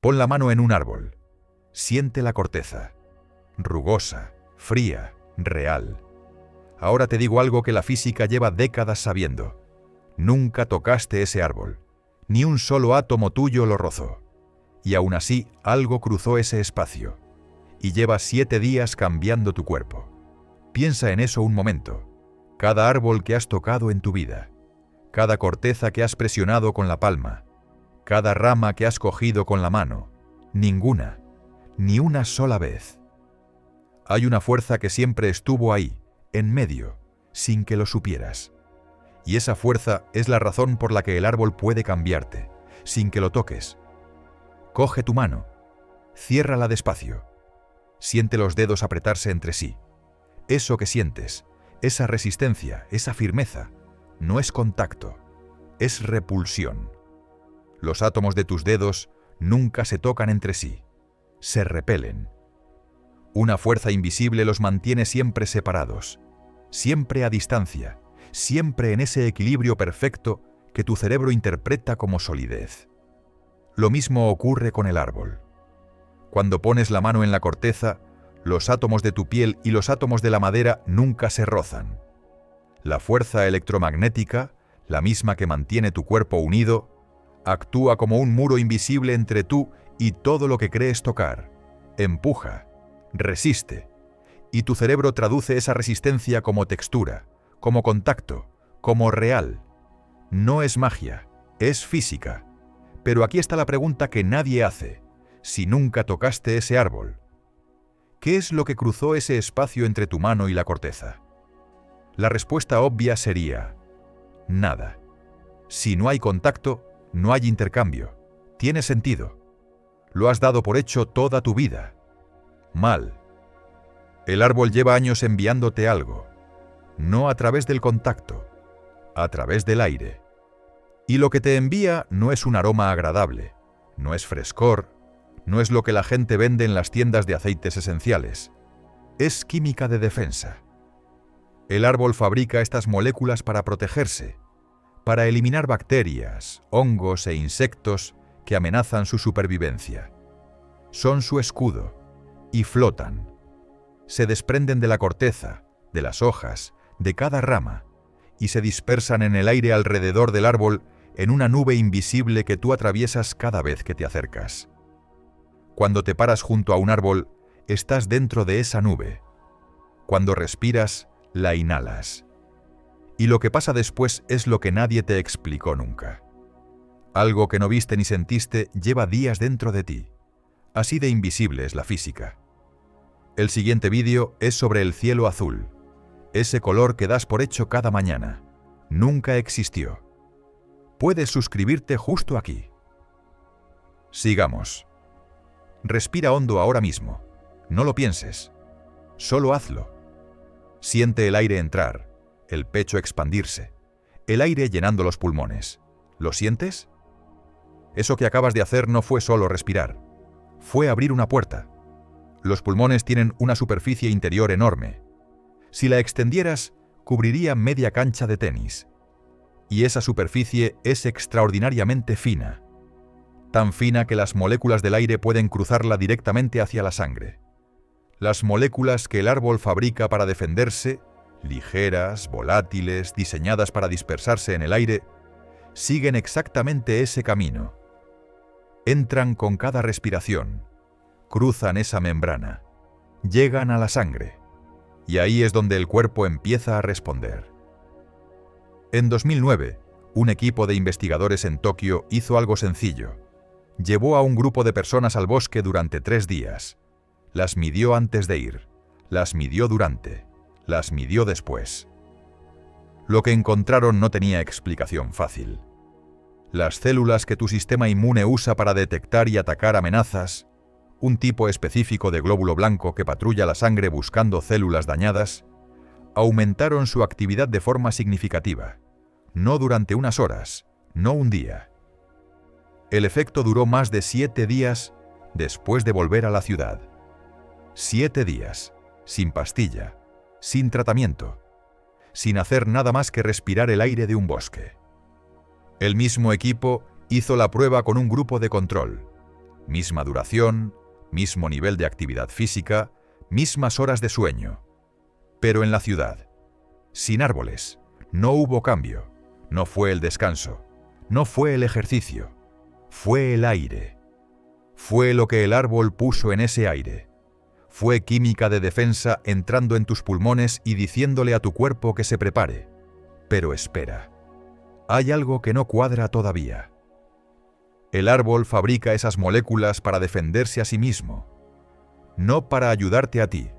Pon la mano en un árbol. Siente la corteza. Rugosa, fría, real. Ahora te digo algo que la física lleva décadas sabiendo. Nunca tocaste ese árbol. Ni un solo átomo tuyo lo rozó. Y aún así, algo cruzó ese espacio. Y lleva 7 días cambiando tu cuerpo. Piensa en eso un momento. Cada árbol que has tocado en tu vida. Cada corteza que has presionado con la palma. Cada rama que has cogido con la mano. Ninguna. Ni una sola vez. Hay una fuerza que siempre estuvo ahí, en medio, sin que lo supieras. Y esa fuerza es la razón por la que el árbol puede cambiarte, sin que lo toques. Coge tu mano, ciérrala despacio. Siente los dedos apretarse entre sí. Eso que sientes, esa resistencia, esa firmeza, no es contacto, es repulsión. Los átomos de tus dedos nunca se tocan entre sí, se repelen. Una fuerza invisible los mantiene siempre separados, siempre a distancia, siempre en ese equilibrio perfecto que tu cerebro interpreta como solidez. Lo mismo ocurre con el árbol. Cuando pones la mano en la corteza, los átomos de tu piel y los átomos de la madera nunca se rozan. La fuerza electromagnética, la misma que mantiene tu cuerpo unido, actúa como un muro invisible entre tú y todo lo que crees tocar. Empuja, resiste, y tu cerebro traduce esa resistencia como textura, como contacto, como real. No es magia, es física. Pero aquí está la pregunta que nadie hace. Si nunca tocaste ese árbol, ¿qué es lo que cruzó ese espacio entre tu mano y la corteza? La respuesta obvia sería: nada. Si no hay contacto, no hay intercambio. Tiene sentido. Lo has dado por hecho toda tu vida. Mal. El árbol lleva años enviándote algo. No a través del contacto, a través del aire. Y lo que te envía no es un aroma agradable, no es frescor, no es lo que la gente vende en las tiendas de aceites esenciales. Es química de defensa. El árbol fabrica estas moléculas para protegerse, para eliminar bacterias, hongos e insectos que amenazan su supervivencia. Son su escudo y flotan. Se desprenden de la corteza, de las hojas, de cada rama, y se dispersan en el aire alrededor del árbol en una nube invisible que tú atraviesas cada vez que te acercas. Cuando te paras junto a un árbol, estás dentro de esa nube. Cuando respiras, la inhalas. Y lo que pasa después es lo que nadie te explicó nunca. Algo que no viste ni sentiste lleva días dentro de ti. Así de invisible es la física. El siguiente vídeo es sobre el cielo azul. Ese color que das por hecho cada mañana. Nunca existió. Puedes suscribirte justo aquí. Sigamos. Respira hondo ahora mismo. No lo pienses. Solo hazlo. Siente el aire entrar, el pecho expandirse, el aire llenando los pulmones. ¿Lo sientes? Eso que acabas de hacer no fue solo respirar. Fue abrir una puerta. Los pulmones tienen una superficie interior enorme. Si la extendieras, cubriría media cancha de tenis. Y esa superficie es extraordinariamente fina. Tan fina que las moléculas del aire pueden cruzarla directamente hacia la sangre. Las moléculas que el árbol fabrica para defenderse, ligeras, volátiles, diseñadas para dispersarse en el aire, siguen exactamente ese camino. Entran con cada respiración, cruzan esa membrana, llegan a la sangre, y ahí es donde el cuerpo empieza a responder. En 2009, un equipo de investigadores en Tokio hizo algo sencillo. Llevó a un grupo de personas al bosque durante 3 días. Las midió antes de ir, las midió durante, las midió después. Lo que encontraron no tenía explicación fácil. Las células que tu sistema inmune usa para detectar y atacar amenazas, un tipo específico de glóbulo blanco que patrulla la sangre buscando células dañadas, aumentaron su actividad de forma significativa. No durante unas horas, no un día. El efecto duró más de 7 días después de volver a la ciudad. 7 días, sin pastilla, sin tratamiento, sin hacer nada más que respirar el aire de un bosque. El mismo equipo hizo la prueba con un grupo de control. misma duración, mismo nivel de actividad física, mismas horas de sueño. Pero en la ciudad, sin árboles, no hubo cambio, no fue el descanso, no fue el ejercicio, fue el aire. Fue lo que el árbol puso en ese aire. Fue química de defensa entrando en tus pulmones y diciéndole a tu cuerpo que se prepare. Pero espera, hay algo que no cuadra todavía. El árbol fabrica esas moléculas para defenderse a sí mismo, no para ayudarte a ti.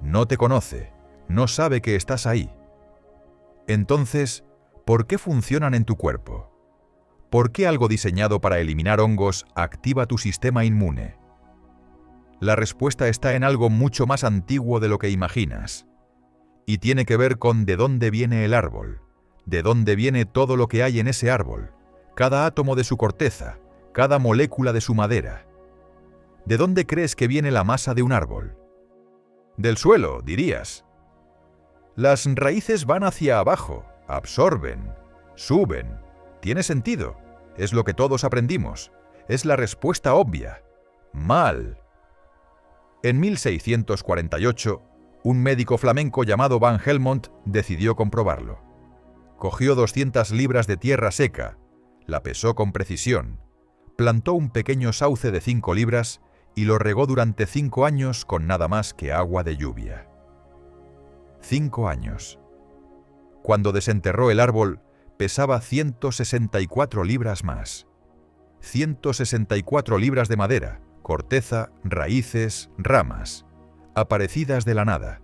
No te conoce, no sabe que estás ahí. Entonces, ¿por qué funcionan en tu cuerpo? ¿Por qué algo diseñado para eliminar hongos activa tu sistema inmune? La respuesta está en algo mucho más antiguo de lo que imaginas. Y tiene que ver con de dónde viene el árbol, de dónde viene todo lo que hay en ese árbol, cada átomo de su corteza, cada molécula de su madera. ¿De dónde crees que viene la masa de un árbol? Del suelo, dirías. Las raíces van hacia abajo, absorben, suben. Tiene sentido. Es lo que todos aprendimos. Es la respuesta obvia. Mal. En 1648, un médico flamenco llamado Van Helmont decidió comprobarlo. Cogió 200 libras de tierra seca, la pesó con precisión, plantó un pequeño sauce de 5 libras y lo regó durante 5 años con nada más que agua de lluvia. 5 años. Cuando desenterró el árbol, pesaba 164 libras más. 164 libras de madera, corteza, raíces, ramas, aparecidas de la nada.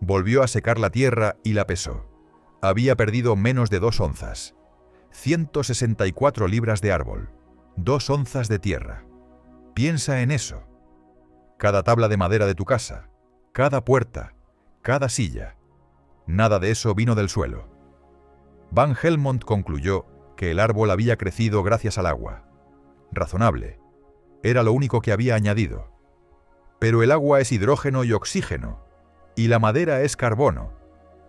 Volvió a secar la tierra y la pesó. Había perdido menos de 2 onzas. 164 libras de árbol, 2 onzas de tierra. Piensa en eso. Cada tabla de madera de tu casa, cada puerta, cada silla. Nada de eso vino del suelo. Van Helmont concluyó que el árbol había crecido gracias al agua. Razonable. Era lo único que había añadido. Pero el agua es hidrógeno y oxígeno, y la madera es carbono.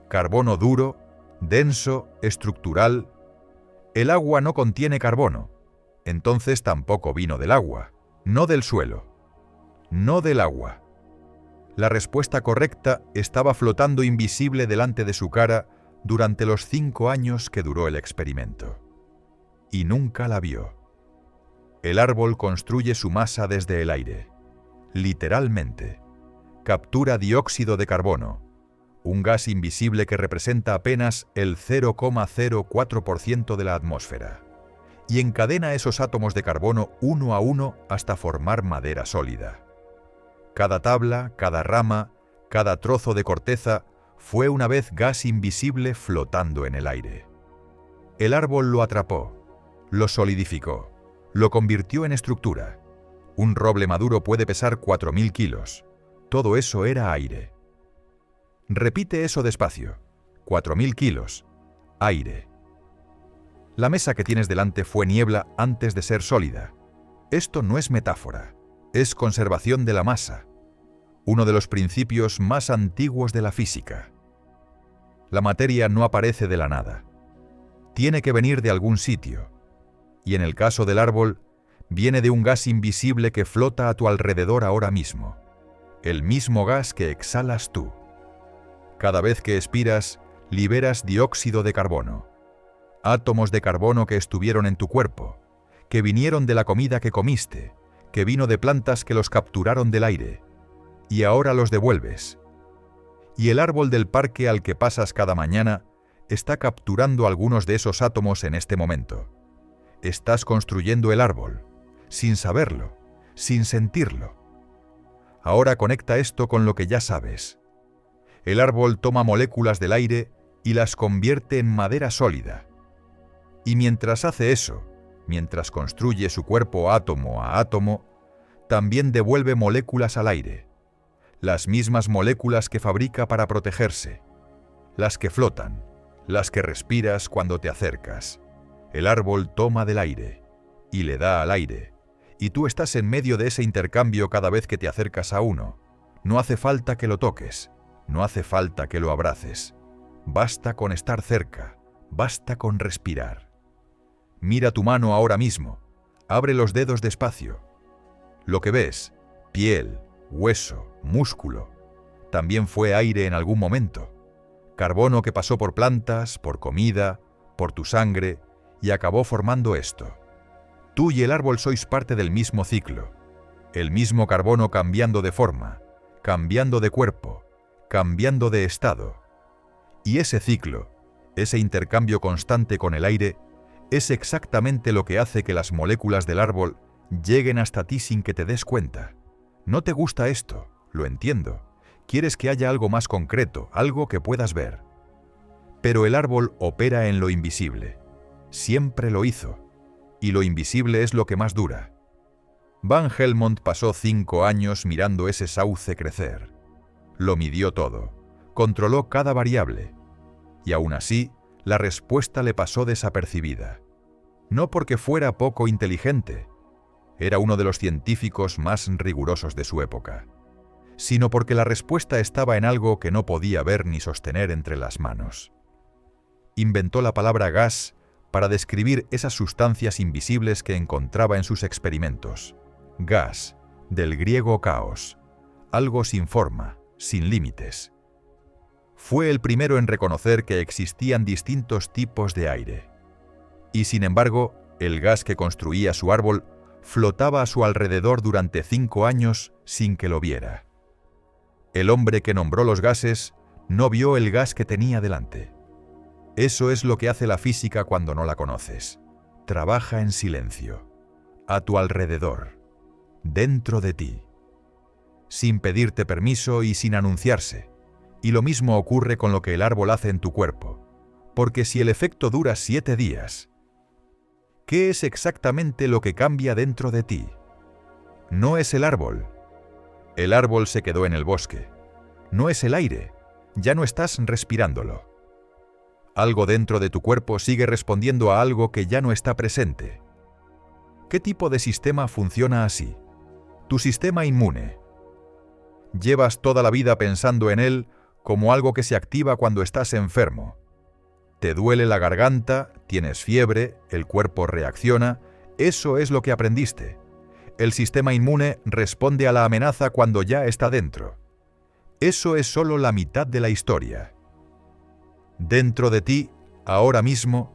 Carbono duro, denso, estructural. El agua no contiene carbono. Entonces tampoco vino del agua, no del suelo, no del agua. La respuesta correcta estaba flotando invisible delante de su cara durante los 5 años que duró el experimento. Y nunca la vio. El árbol construye su masa desde el aire. Literalmente. Captura dióxido de carbono, un gas invisible que representa apenas el 0,04% de la atmósfera, y encadena esos átomos de carbono uno a uno hasta formar madera sólida. Cada tabla, cada rama, cada trozo de corteza fue una vez gas invisible flotando en el aire. El árbol lo atrapó, lo solidificó, lo convirtió en estructura. Un roble maduro puede pesar 4.000 kilos. Todo eso era aire. Repite eso despacio. 4.000 kilos. Aire. La mesa que tienes delante fue niebla antes de ser sólida. Esto no es metáfora, es conservación de la masa, uno de los principios más antiguos de la física. La materia no aparece de la nada. Tiene que venir de algún sitio. Y en el caso del árbol, viene de un gas invisible que flota a tu alrededor ahora mismo. El mismo gas que exhalas tú. Cada vez que expiras, liberas dióxido de carbono. Átomos de carbono que estuvieron en tu cuerpo, que vinieron de la comida que comiste, que vino de plantas que los capturaron del aire. Y ahora los devuelves. Y el árbol del parque al que pasas cada mañana está capturando algunos de esos átomos en este momento. Estás construyendo el árbol, sin saberlo, sin sentirlo. Ahora conecta esto con lo que ya sabes. El árbol toma moléculas del aire y las convierte en madera sólida. Y mientras hace eso, mientras construye su cuerpo átomo a átomo, también devuelve moléculas al aire. Las mismas moléculas que fabrica para protegerse, las que flotan, las que respiras cuando te acercas. El árbol toma del aire y le da al aire, y tú estás en medio de ese intercambio cada vez que te acercas a uno. No hace falta que lo toques, no hace falta que lo abraces. Basta con estar cerca, basta con respirar. Mira tu mano ahora mismo, abre los dedos despacio, Lo que ves, piel, hueso, músculo, también fue aire en algún momento. Carbono que pasó por plantas, por comida, por tu sangre, y acabó formando esto. Tú y el árbol sois parte del mismo ciclo. El mismo carbono cambiando de forma, cambiando de cuerpo, cambiando de estado. Y ese ciclo, ese intercambio constante con el aire, es exactamente lo que hace que las moléculas del árbol lleguen hasta ti sin que te des cuenta. No te gusta esto, lo entiendo. Quieres que haya algo más concreto, algo que puedas ver. Pero el árbol opera en lo invisible. Siempre lo hizo. Y lo invisible es lo que más dura. Van Helmont pasó 5 años mirando ese sauce crecer. Lo midió todo. Controló cada variable. Y aún así, la respuesta le pasó desapercibida. No porque fuera poco inteligente. Era uno de los científicos más rigurosos de su época. Sino porque la respuesta estaba en algo que no podía ver ni sostener entre las manos. Inventó la palabra gas para describir esas sustancias invisibles que encontraba en sus experimentos. Gas, del griego caos, algo sin forma, sin límites. Fue el primero en reconocer que existían distintos tipos de aire. Y sin embargo, el gas que construía su árbol flotaba a su alrededor durante 5 años sin que lo viera. El hombre que nombró los gases no vio el gas que tenía delante. Eso es lo que hace la física cuando no la conoces. Trabaja en silencio, a tu alrededor, dentro de ti, sin pedirte permiso y sin anunciarse. Y lo mismo ocurre con lo que el árbol hace en tu cuerpo, porque si el efecto dura 7 días, ¿qué es exactamente lo que cambia dentro de ti? No es el árbol. El árbol se quedó en el bosque. No es el aire. Ya no estás respirándolo. Algo dentro de tu cuerpo sigue respondiendo a algo que ya no está presente. ¿Qué tipo de sistema funciona así? Tu sistema inmune. Llevas toda la vida pensando en él como algo que se activa cuando estás enfermo. Te duele la garganta, tienes fiebre, el cuerpo reacciona. Eso es lo que aprendiste. El sistema inmune responde a la amenaza cuando ya está dentro. Eso es solo la mitad de la historia. Dentro de ti, ahora mismo,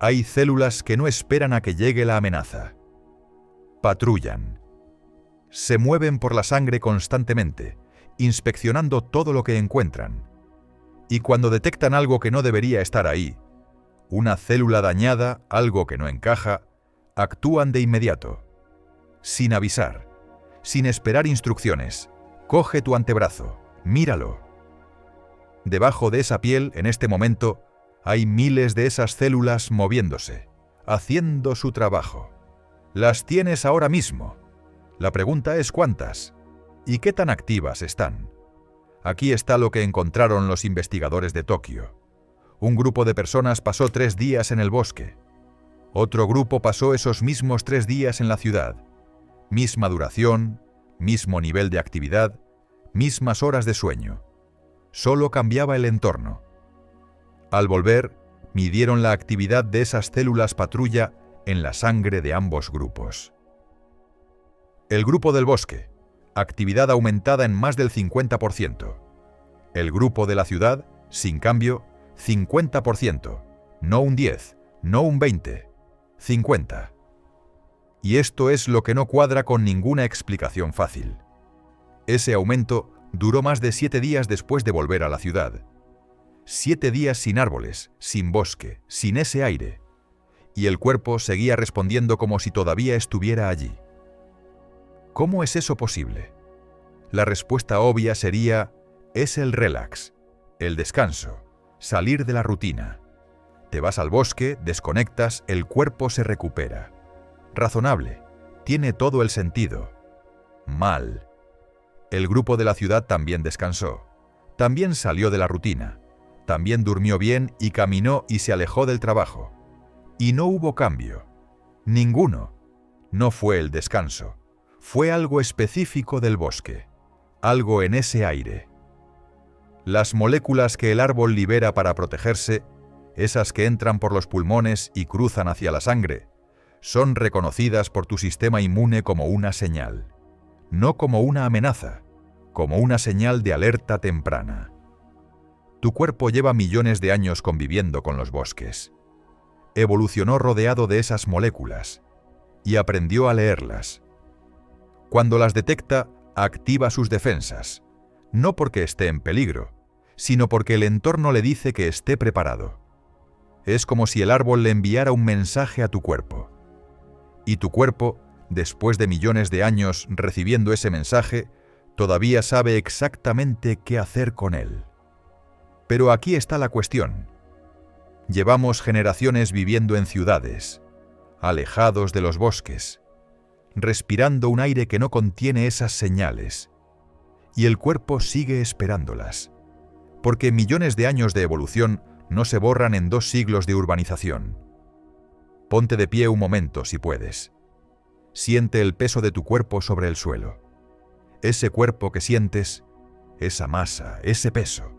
hay células que no esperan a que llegue la amenaza. Patrullan. Se mueven por la sangre constantemente, inspeccionando todo lo que encuentran. Y cuando detectan algo que no debería estar ahí, una célula dañada, algo que no encaja, actúan de inmediato. Sin avisar, sin esperar instrucciones. Coge tu antebrazo, míralo. Debajo de esa piel, en este momento, hay miles de esas células moviéndose, haciendo su trabajo. Las tienes ahora mismo. La pregunta es ¿cuántas? ¿Y qué tan activas están? Aquí está lo que encontraron los investigadores de Tokio. Un grupo de personas pasó 3 días en el bosque. Otro grupo pasó esos mismos 3 días en la ciudad. Misma duración, mismo nivel de actividad, mismas horas de sueño. Solo cambiaba el entorno. Al volver, midieron la actividad de esas células patrulla en la sangre de ambos grupos. El grupo del bosque, actividad aumentada en más del 50%. El grupo de la ciudad, sin cambio, 50%. No un 10, no un 20, 50. Y esto es lo que no cuadra con ninguna explicación fácil. Ese aumento duró más de 7 días después de volver a la ciudad. 7 días sin árboles, sin bosque, sin ese aire. Y el cuerpo seguía respondiendo como si todavía estuviera allí. ¿Cómo es eso posible? La respuesta obvia sería, es el relax, el descanso, salir de la rutina. Te vas al bosque, desconectas, el cuerpo se recupera. Razonable, tiene todo el sentido. Mal. El grupo de la ciudad también descansó, también salió de la rutina, también durmió bien y caminó y se alejó del trabajo. Y no hubo cambio. Ninguno. No fue el descanso. Fue algo específico del bosque. Algo en ese aire. Las moléculas que el árbol libera para protegerse, esas que entran por los pulmones y cruzan hacia la sangre, son reconocidas por tu sistema inmune como una señal. no como una amenaza, como una señal de alerta temprana. Tu cuerpo lleva millones de años conviviendo con los bosques. Evolucionó rodeado de esas moléculas y aprendió a leerlas. Cuando las detecta, activa sus defensas, no porque esté en peligro, sino porque el entorno le dice que esté preparado. Es como si el árbol le enviara un mensaje a tu cuerpo. Y tu cuerpo, después de millones de años recibiendo ese mensaje, todavía sabe exactamente qué hacer con él. Pero aquí está la cuestión. Llevamos generaciones viviendo en ciudades, alejados de los bosques, respirando un aire que no contiene esas señales, y el cuerpo sigue esperándolas, porque millones de años de evolución no se borran en 2 siglos de urbanización. Ponte de pie un momento si puedes. Siente el peso de tu cuerpo sobre el suelo. Ese cuerpo que sientes, esa masa, ese peso,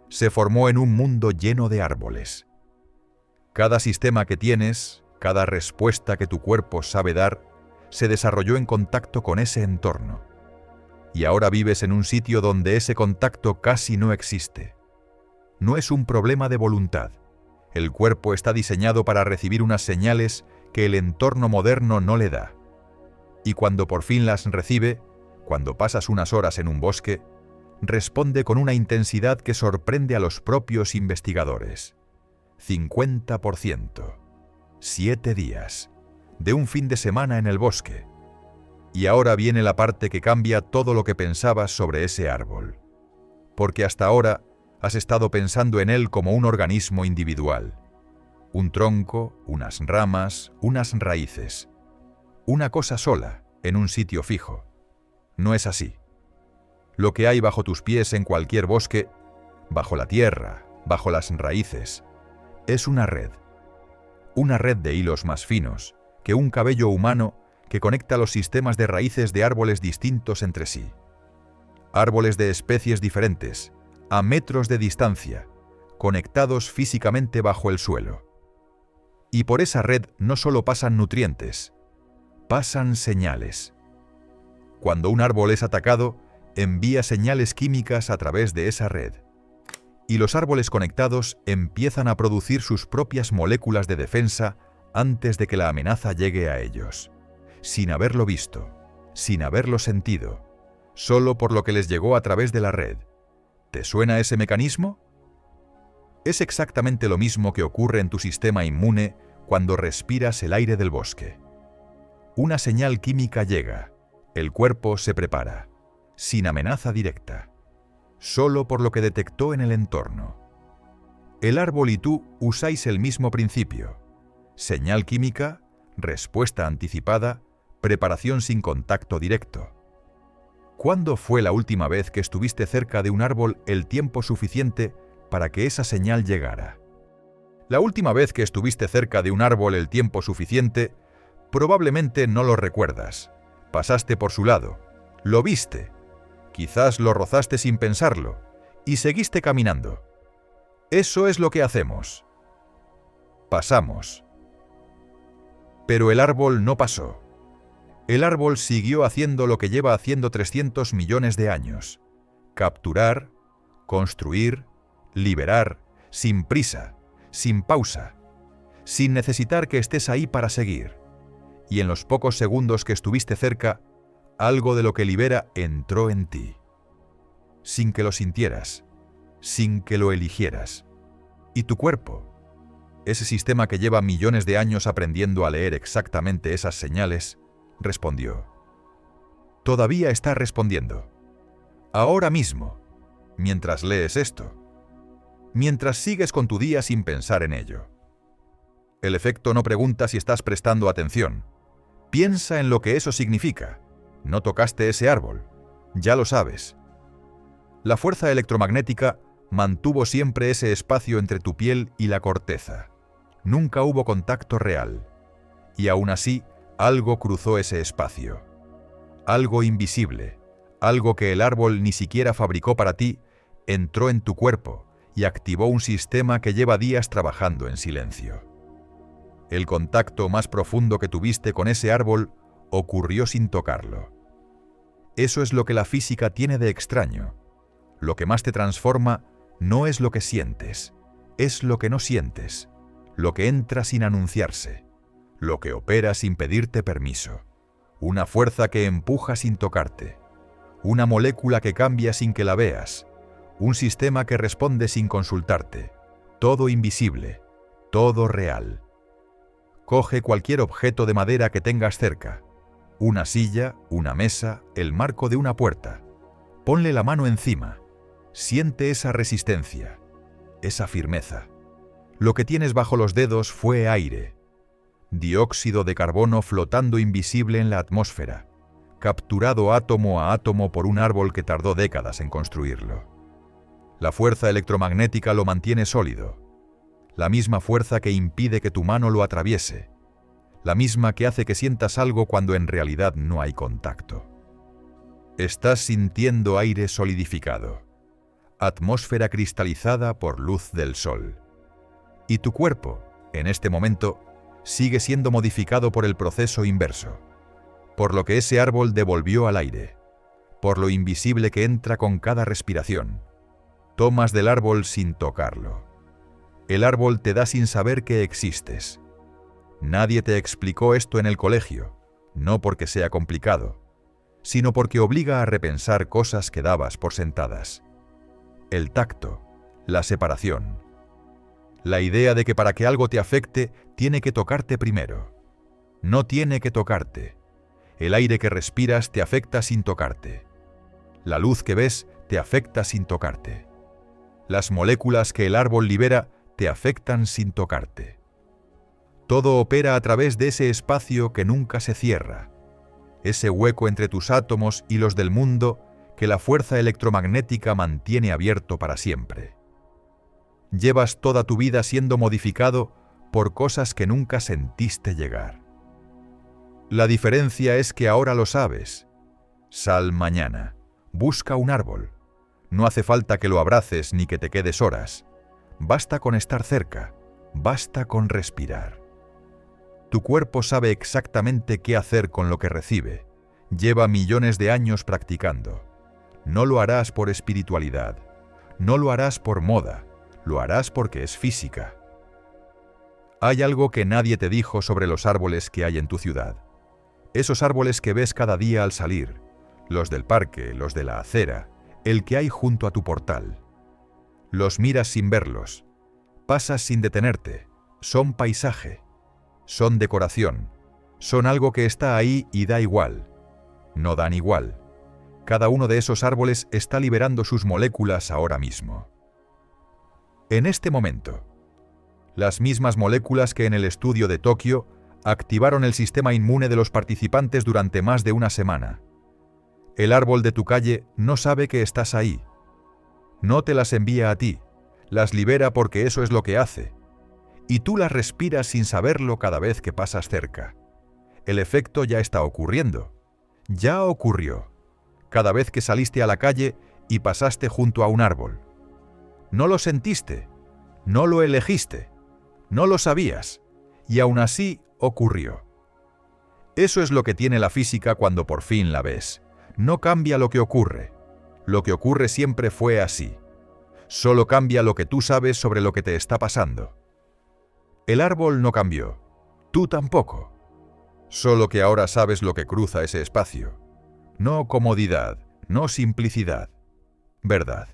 se formó en un mundo lleno de árboles. Cada sistema que tienes, cada respuesta que tu cuerpo sabe dar, se desarrolló en contacto con ese entorno. Y ahora vives en un sitio donde ese contacto casi no existe. No es un problema de voluntad. El cuerpo está diseñado para recibir unas señales que el entorno moderno no le da. Y cuando por fin las recibe, cuando pasas unas horas en un bosque, responde con una intensidad que sorprende a los propios investigadores. 50%. 7 días. De un fin de semana en el bosque. Y ahora viene la parte que cambia todo lo que pensabas sobre ese árbol. Porque hasta ahora has estado pensando en él como un organismo individual. Un tronco, unas ramas, unas raíces. Una cosa sola, en un sitio fijo. No es así. Lo que hay bajo tus pies en cualquier bosque, bajo la tierra, bajo las raíces, es una red. Una red de hilos más finos que un cabello humano que conecta los sistemas de raíces de árboles distintos entre sí. Árboles de especies diferentes, a metros de distancia, conectados físicamente bajo el suelo. Y por esa red no solo pasan nutrientes, pasan señales. Cuando un árbol es atacado, envía señales químicas a través de esa red. Y los árboles conectados empiezan a producir sus propias moléculas de defensa antes de que la amenaza llegue a ellos, sin haberlo visto, sin haberlo sentido, solo por lo que les llegó a través de la red. ¿Te suena ese mecanismo? Es exactamente lo mismo que ocurre en tu sistema inmune cuando respiras el aire del bosque. Una señal química llega, el cuerpo se prepara, sin amenaza directa, solo por lo que detectó en el entorno. El árbol y tú usáis el mismo principio. Señal química, respuesta anticipada, preparación sin contacto directo. ¿Cuándo fue la última vez que estuviste cerca de un árbol el tiempo suficiente para que esa señal llegara? La última vez que estuviste cerca de un árbol el tiempo suficiente, probablemente no lo recuerdas. Pasaste por su lado, lo viste, quizás lo rozaste sin pensarlo, y seguiste caminando. Eso es lo que hacemos. Pasamos. Pero el árbol no pasó. El árbol siguió haciendo lo que lleva haciendo 300 millones de años. Capturar, construir, liberar, sin prisa, sin pausa, sin necesitar que estés ahí para seguir. Y en los pocos segundos que estuviste cerca, algo de lo que libera entró en ti. Sin que lo sintieras, sin que lo eligieras. Y tu cuerpo, ese sistema que lleva millones de años aprendiendo a leer exactamente esas señales, respondió. Todavía está respondiendo. Ahora mismo, mientras lees esto. Mientras sigues con tu día sin pensar en ello. El efecto no pregunta si estás prestando atención. Piensa en lo que eso significa. No tocaste ese árbol. Ya lo sabes. La fuerza electromagnética mantuvo siempre ese espacio entre tu piel y la corteza. Nunca hubo contacto real. Y aún así, algo cruzó ese espacio. Algo invisible, algo que el árbol ni siquiera fabricó para ti, entró en tu cuerpo y activó un sistema que lleva días trabajando en silencio. El contacto más profundo que tuviste con ese árbol ocurrió sin tocarlo. Eso es lo que la física tiene de extraño. Lo que más te transforma no es lo que sientes, es lo que no sientes, lo que entra sin anunciarse, lo que opera sin pedirte permiso, una fuerza que empuja sin tocarte, una molécula que cambia sin que la veas, un sistema que responde sin consultarte, todo invisible, todo real. Coge cualquier objeto de madera que tengas cerca, una silla, una mesa, el marco de una puerta. Ponle la mano encima, siente esa resistencia, esa firmeza. Lo que tienes bajo los dedos fue aire, dióxido de carbono flotando invisible en la atmósfera, capturado átomo a átomo por un árbol que tardó décadas en construirlo. La fuerza electromagnética lo mantiene sólido, la misma fuerza que impide que tu mano lo atraviese, la misma que hace que sientas algo cuando en realidad no hay contacto. Estás sintiendo aire solidificado, atmósfera cristalizada por luz del sol. Y tu cuerpo, en este momento, sigue siendo modificado por el proceso inverso, por lo que ese árbol devolvió al aire, por lo invisible que entra con cada respiración. Tomas del árbol sin tocarlo. El árbol te da sin saber que existes. Nadie te explicó esto en el colegio, no porque sea complicado, sino porque obliga a repensar cosas que dabas por sentadas. El tacto, la separación. La idea de que para que algo te afecte, tiene que tocarte primero. No tiene que tocarte. El aire que respiras te afecta sin tocarte. La luz que ves te afecta sin tocarte. Las moléculas que el árbol libera te afectan sin tocarte. Todo opera a través de ese espacio que nunca se cierra, ese hueco entre tus átomos y los del mundo que la fuerza electromagnética mantiene abierto para siempre. Llevas toda tu vida siendo modificado por cosas que nunca sentiste llegar. La diferencia es que ahora lo sabes. Sal mañana, busca un árbol. No hace falta que lo abraces ni que te quedes horas. Basta con estar cerca, basta con respirar. Tu cuerpo sabe exactamente qué hacer con lo que recibe. Lleva millones de años practicando. No lo harás por espiritualidad, no lo harás por moda, lo harás porque es física. Hay algo que nadie te dijo sobre los árboles que hay en tu ciudad. Esos árboles que ves cada día al salir, los del parque, los de la acera, el que hay junto a tu portal. Los miras sin verlos, pasas sin detenerte, son paisaje, son decoración, son algo que está ahí y da igual. No dan igual. Cada uno de esos árboles está liberando sus moléculas ahora mismo. En este momento, las mismas moléculas que en el estudio de Tokio activaron el sistema inmune de los participantes durante más de una semana. El árbol de tu calle no sabe que estás ahí. No te las envía a ti, las libera porque eso es lo que hace. Y tú las respiras sin saberlo cada vez que pasas cerca. El efecto ya está ocurriendo. Ya ocurrió. Cada vez que saliste a la calle y pasaste junto a un árbol. No lo sentiste, no lo elegiste, no lo sabías, y aún así ocurrió. Eso es lo que tiene la física cuando por fin la ves. No cambia lo que ocurre. Lo que ocurre siempre fue así. Solo cambia lo que tú sabes sobre lo que te está pasando. El árbol no cambió. Tú tampoco. Solo que ahora sabes lo que cruza ese espacio. No comodidad, no simplicidad. Verdad.